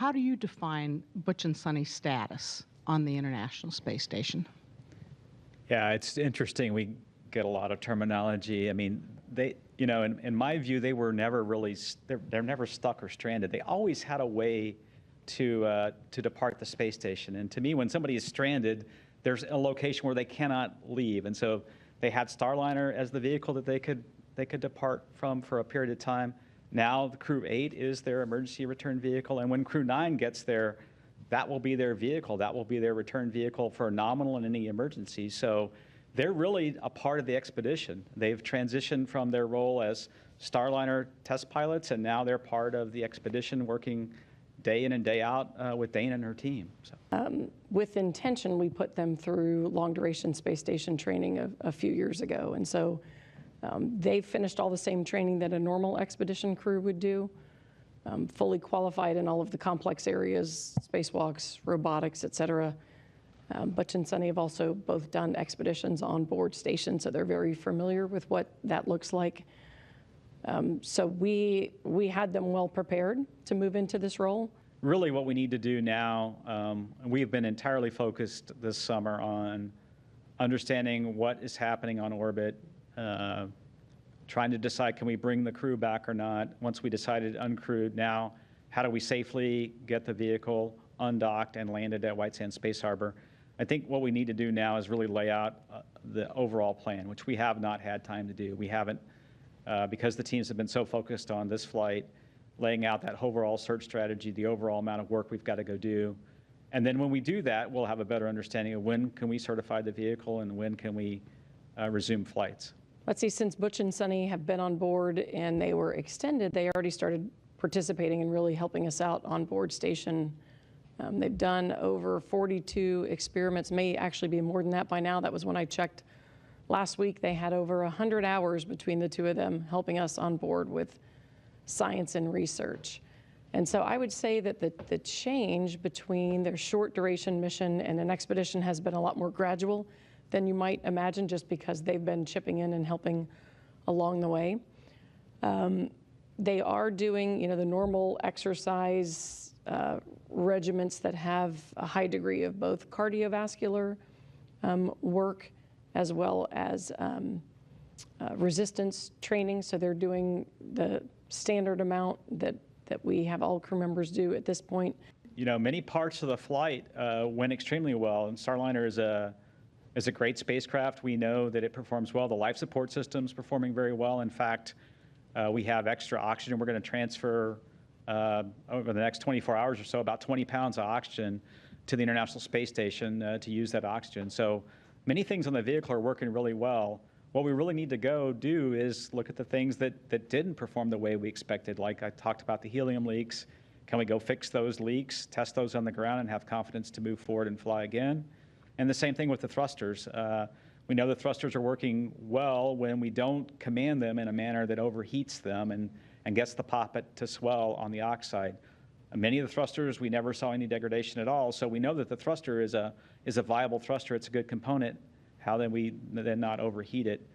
how do you define Butch and Suni's status on the International Space Station? Yeah, it's interesting. We get a lot of terminology. I mean, they, you know, in my view, they were never really, they're never stuck or stranded. They always had a way to depart the space station. And to me, when somebody is stranded, there's a location where they cannot leave. And so they had Starliner as the vehicle that they could depart from for a period of time. Now the Crew 8 is their emergency return vehicle. And when Crew 9 gets there, that will be their vehicle. That will be their return vehicle for nominal and any emergency. So they're really a part of the expedition. They've transitioned from their role as Starliner test pilots, and now they're part of the expedition working day in and day out with Dana and her team. So. With intention, we put them through long-duration space station training a few years ago. And so they've finished all the same training that a normal expedition crew would do, fully qualified in all of the complex areas, spacewalks, robotics, et cetera. Butch and Suni have also both done expeditions on board station, so they're very familiar with what that looks like. So we had them well prepared to move into this role. Really what we need to do now, we've been entirely focused this summer on understanding what is happening on orbit, trying to decide, can we bring the crew back or not? Once we decided uncrewed, now how do we safely get the vehicle undocked and landed at White Sands Space Harbor? I think what we need to do now is really lay out the overall plan, which we have not had time to do. We haven't, because the teams have been so focused on this flight, laying out that overall search strategy, the overall amount of work we've got to go do. And then when we do that, we'll have a better understanding of when can we certify the vehicle and when can we resume flights. Let's see, since Butch and Suni have been on board and they were extended, they already started participating and really helping us out on board station. They've done over 42 experiments, may actually be more than that by now. That was when I checked last week. They had over 100 hours between the two of them helping us on board with science and research. And so I would say that the change between their short duration mission and an expedition has been a lot more gradual than you might imagine, just because they've been chipping in and helping along the way. They are doing, you know, the normal exercise regiments that have a high degree of both cardiovascular work as well as resistance training. So they're doing the standard amount that we have all crew members do at this point. You know, many parts of the flight went extremely well, and Starliner is a great spacecraft. We know that it performs well. The life support system's performing very well. In fact, we have extra oxygen. We're going to transfer over the next 24 hours or so about 20 pounds of oxygen to the International Space Station to use that oxygen. So many things on the vehicle are working really well. What we really need to go do is look at the things that didn't perform the way we expected. Like I talked about the helium leaks. Can we go fix those leaks, test those on the ground, and have confidence to move forward and fly again? And the same thing with the thrusters. We know the thrusters are working well when we don't command them in a manner that overheats them and gets the poppet to swell on the oxide. Many of the thrusters, we never saw any degradation at all, so we know that the thruster is a viable thruster. It's a good component. How then we then not overheat it?